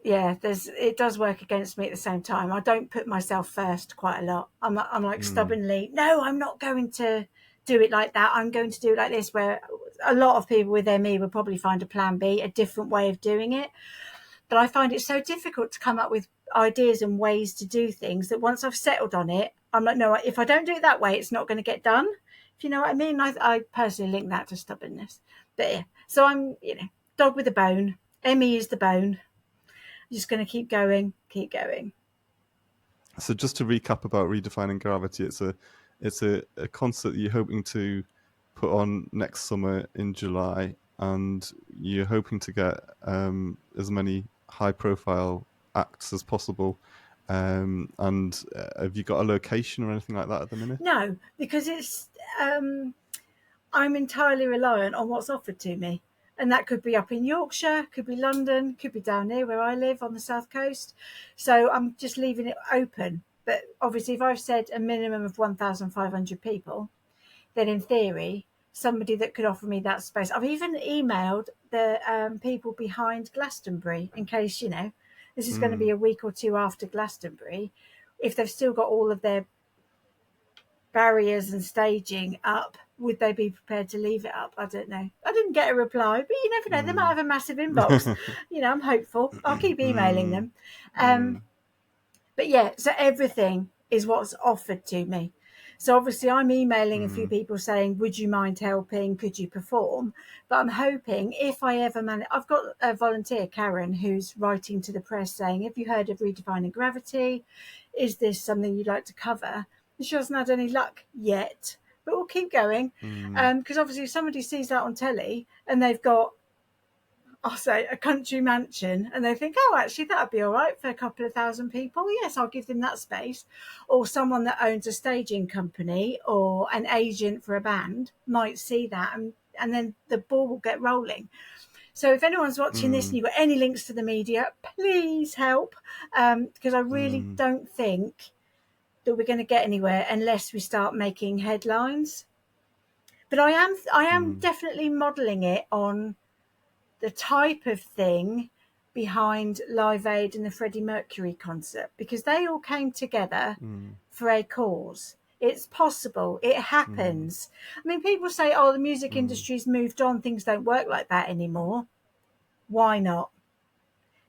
it does work against me at the same time. I don't put myself first quite a lot. I'm like stubbornly, no, I'm not going to do it like that. I'm going to do it like this, where a lot of people with ME will probably find a plan B, a different way of doing it. But I find it so difficult to come up with ideas and ways to do things that once I've settled on it, I'm like, no, if I don't do it that way, it's not going to get done. If you know what I mean? I personally link that to stubbornness. But yeah, so I'm, dog with a bone. ME is the bone. Just going to keep going. So just to recap about Redefining Gravity, it's a concert that you're hoping to put on next summer in July, and you're hoping to get as many high-profile acts as possible. And have you got a location or anything like that at the minute? No, because it's I'm entirely reliant on what's offered to me. And that could be up in Yorkshire, could be London, could be down here where I live on the south coast. So I'm just leaving it open. But obviously, if I've said a minimum of 1,500 people, then in theory, somebody that could offer me that space. I've even emailed the people behind Glastonbury, in case, this is going to be a week or two after Glastonbury. If they've still got all of their barriers and staging up, would they be prepared to leave it up? I don't know. I didn't get a reply, but you never know. They might have a massive inbox. I'm hopeful. I'll keep emailing them. But yeah, so everything is what's offered to me. So obviously I'm emailing a few people saying, would you mind helping? Could you perform? But I'm hoping if I ever manage, I've got a volunteer, Karen, who's writing to the press saying, have you heard of Redefining Gravity? Is this something you'd like to cover? And she hasn't had any luck yet, but we'll keep going. Because obviously if somebody sees that on telly and they've got, I'll say, a country mansion, and they think, oh, actually, that'd be all right for a couple of thousand people. Yes, I'll give them that space. Or someone that owns a staging company or an agent for a band might see that, and then the ball will get rolling. So if anyone's watching this and you've got any links to the media, please help, because I really don't think that we're going to get anywhere unless we start making headlines. But I am definitely modelling it on the type of thing behind Live Aid and the Freddie Mercury concert, because they all came together for a cause. It's possible. It happens. I mean, people say, oh, the music industry's moved on. Things don't work like that anymore. Why not?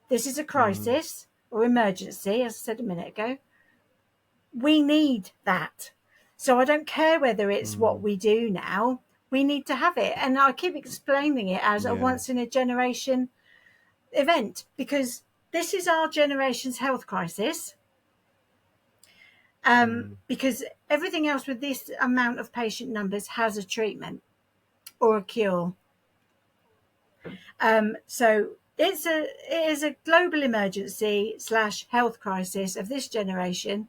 This is a crisis or emergency, as I said a minute ago. We need that. So I don't care whether it's what we do now. We need to have it. And I keep explaining it as a once in a generation event, because this is our generation's health crisis. Because everything else with this amount of patient numbers has a treatment or a cure. So it is a global emergency / health crisis of this generation.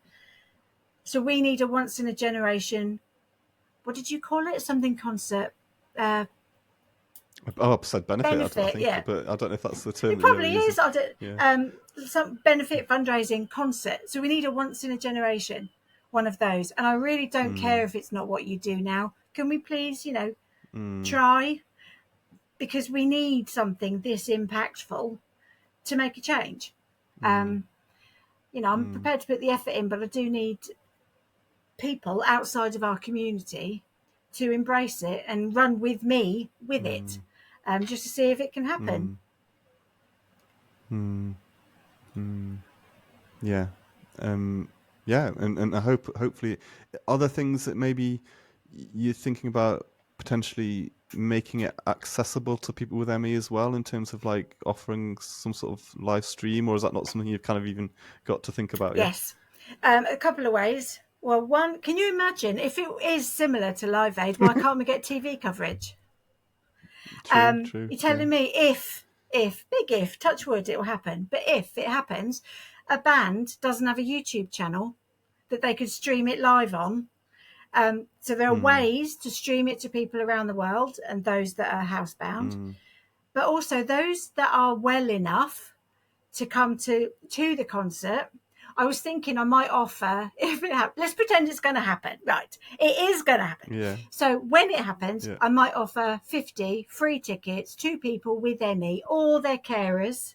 So we need a once in a generation, what did you call it? Something concert. Upside benefit, I think, yeah. But I don't know if that's the term. It probably is. Some benefit fundraising concert. So we need a once in a generation, one of those. And I really don't care if it's not what you do now. Can we please, try? Because we need something this impactful to make a change. I'm prepared to put the effort in, but I do need people outside of our community to embrace it and run with me with it, just to see if it can happen. Yeah. And I hopefully, are there things that maybe you're thinking about potentially making it accessible to people with ME as well, in terms of like offering some sort of live stream, or is that not something you've kind of even got to think about yet? Yes. A couple of ways. Well, one, can you imagine if it is similar to Live Aid, why can't we get TV coverage? True. You're telling me if big if, touch wood, it will happen, but if it happens, a band doesn't have a YouTube channel that they could stream it live on. So there are ways to stream it to people around the world and those that are housebound, but also those that are well enough to come to the concert. I was thinking I might offer, if it happens, let's pretend it's going to happen. Right. It is going to happen. Yeah. So when it happens, Yeah. I might offer 50 free tickets to people with ME or their carers,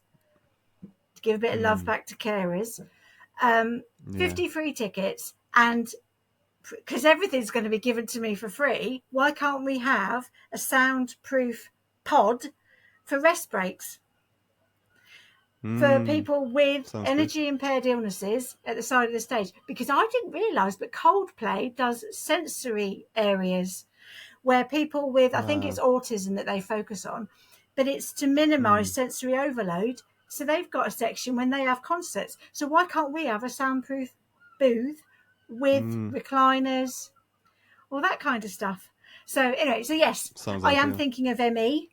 to give a bit of love back to carers. 50 free tickets, and because everything's going to be given to me for free, why can't we have a soundproof pod for rest breaks for people with Sounds energy impaired illnesses at the side of the stage? Because I didn't realise, but Coldplay does sensory areas where people with, I think it's autism that they focus on, but it's to minimise sensory overload. So they've got a section when they have concerts. So why can't we have a soundproof booth with recliners, all that kind of stuff? So anyway, so yes, Sounds I am ideal. thinking of ME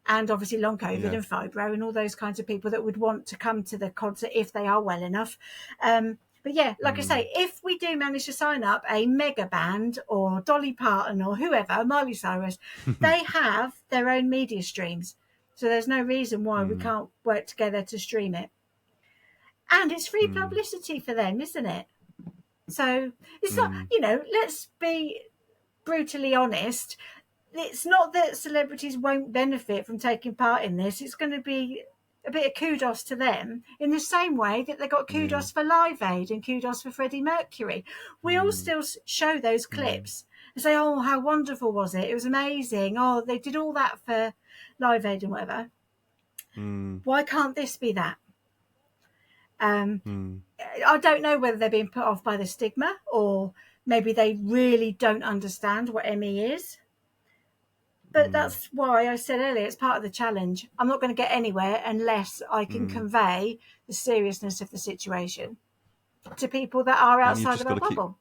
and obviously long COVID Yeah. and fibro and all those kinds of people that would want to come to the concert if they are well enough. But yeah, like I say, if we do manage to sign up a mega band or Dolly Parton or whoever, Miley Cyrus, they have their own media streams. So there's no reason why we can't work together to stream it. And it's free publicity for them, isn't it? So it's not, let's be brutally honest. It's not that celebrities won't benefit from taking part in this. It's going to be a bit of kudos to them in the same way that they got kudos for Live Aid and kudos for Freddie Mercury. We all still show those clips and say, oh, how wonderful was it? It was amazing. Oh, they did all that for Live Aid and whatever. Why can't this be that? I don't know whether they're being put off by the stigma or maybe they really don't understand what ME is. But that's why I said earlier, it's part of the challenge. I'm not going to get anywhere unless I can convey the seriousness of the situation to people that are And you outside just of got our to keep, bubble.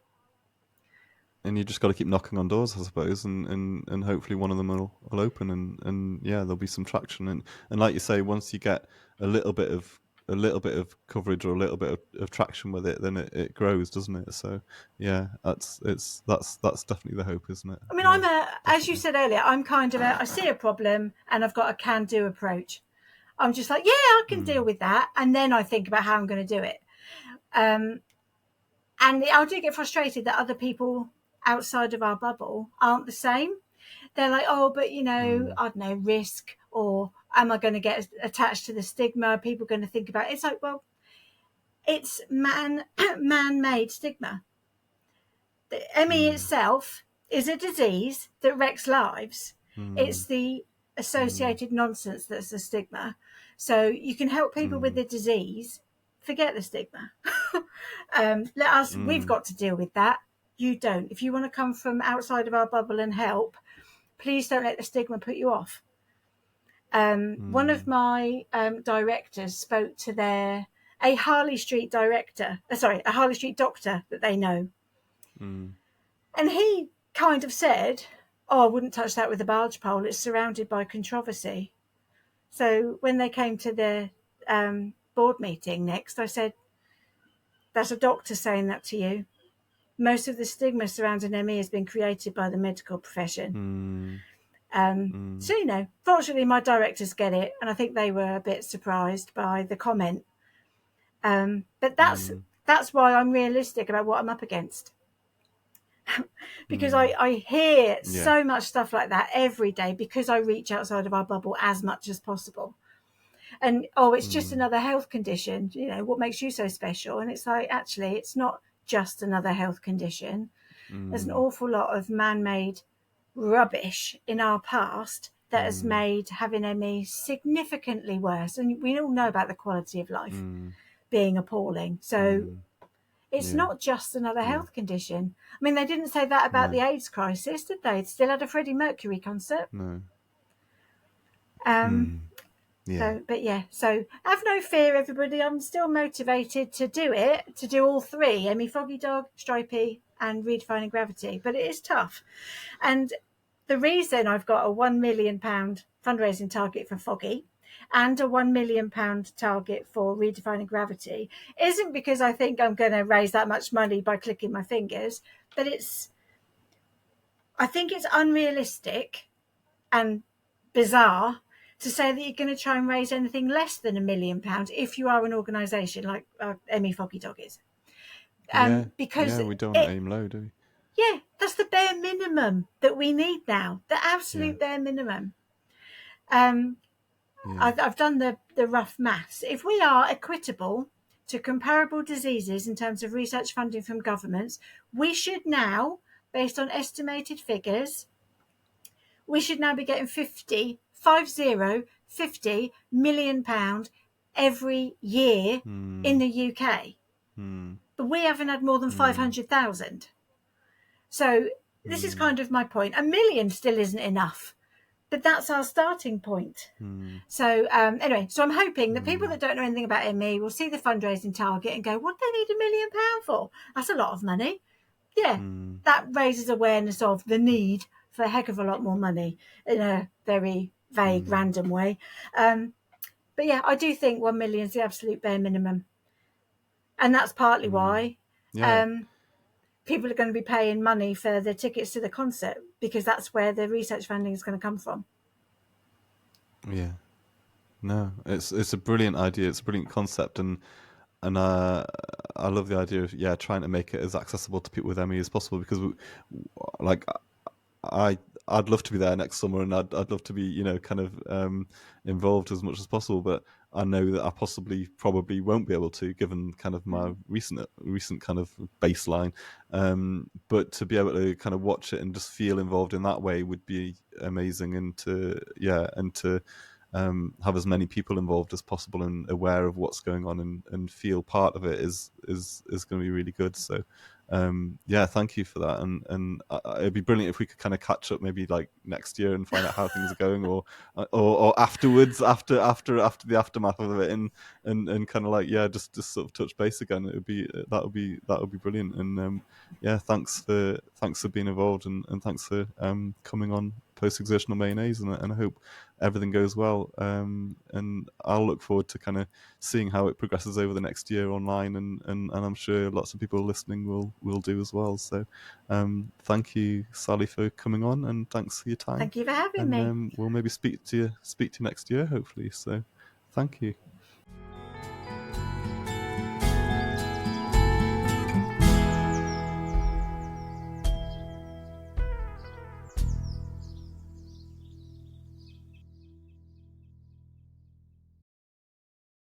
and you just got to keep knocking on doors, I suppose, and hopefully one of them will open, and yeah, there'll be some traction. And like you say, once you get a little bit of coverage or a little bit of traction with it, then it grows, doesn't it? So yeah, that's definitely the hope, isn't it? I mean, Yeah, as you said earlier, I'm kind of I see a problem and I've got a can-do approach. I'm just like, yeah, I can deal with that. And then I think about how I'm going to do it. And I do get frustrated that other people outside of our bubble aren't the same. They're like, oh, but I don't know, risk, or am I going to get attached to the stigma? People are going to think about it. It's like, well, it's man-made stigma. The ME itself is a disease that wrecks lives. It's the associated nonsense that's the stigma. So you can help people with the disease, forget the stigma. We've got to deal with that. You don't. If you want to come from outside of our bubble and help, please don't let the stigma put you off. One of my directors spoke to a Harley Street doctor that they know. And he kind of said, oh, I wouldn't touch that with a barge pole. It's surrounded by controversy. So when they came to the board meeting next, I said, that's a doctor saying that to you. Most of the stigma surrounding ME has been created by the medical profession. So, fortunately, my directors get it. And I think they were a bit surprised by the comment. But that's why I'm realistic about what I'm up against. Because I hear so much stuff like that every day because I reach outside of our bubble as much as possible. And, oh, it's just another health condition. What makes you so special? And it's like, actually, it's not just another health condition. There's an awful lot of man-made rubbish in our past that has made having ME significantly worse. And we all know about the quality of life being appalling. So it's not just another health condition. I mean, they didn't say that about the AIDS crisis, did they? They still had a Freddie Mercury concert. No. So have no fear, everybody. I'm still motivated to do all three: ME Foggy Dog, Stripey, and Redefining Gravity. But it is tough. And the reason I've got a £1 million fundraising target for Foggy and a £1 million target for redefining gravity isn't because I think I'm going to raise that much money by clicking my fingers, but I think it's unrealistic and bizarre to say that you're going to try and raise anything less than £1 million if you are an organisation like Emmy Foggy Dog is. Because Yeah, we don't it, aim low, do we? yeah, that's the bare minimum that we need now, the Yeah, absolute bare minimum. Um, yeah. I've done the rough maths. If we are equitable to comparable diseases in terms of research funding from governments, we should now, based on estimated figures, we should now be getting 50 million pound every year in Hmm. the UK. Hmm. But we haven't had more than Hmm. 500,000. So this is Hmm. kind of my point. A million still isn't enough, but that's our starting point. Hmm. So anyway, so I'm hoping that people Hmm. that don't know anything about ME will see the fundraising target and go, what do they need £1 million for? That's a lot of money. Yeah, Hmm. that raises awareness of the need for a heck of a lot more money in a very vague, Hmm. random way. But yeah, I do think 1 million is the absolute bare minimum. And that's partly Hmm. why Yeah. um, people are going to be paying money for the tickets to the concert, because that's where the research funding is going to come from. Yeah. No, it's a brilliant idea. It's a brilliant concept, and I love the idea of trying to make it as accessible to people with ME as possible because like I I'd love to be there next summer, and I'd love to be kind of involved as much as possible. But I know that I probably won't be able to, given kind of my recent kind of baseline. But to be able to kind of watch it and just feel involved in that way would be amazing, and to have as many people involved as possible and aware of what's going on and feel part of it is going to be really good. So thank you for that, and it'd be brilliant if we could kind of catch up maybe like next year and find out how things are going, or afterwards, after the aftermath of it, and kind of like just sort of touch base again. It would be that would be brilliant. And thanks for being involved, and thanks for coming on Post-Exertional Mayonnaise, and I hope everything goes well. And I'll look forward to kind of seeing how it progresses over the next year online, and I'm sure lots of people listening will do as well. So thank you, Sally, for coming on, and thanks for your time. Thank you for having And me. we'll maybe speak to you next year, hopefully. So thank you.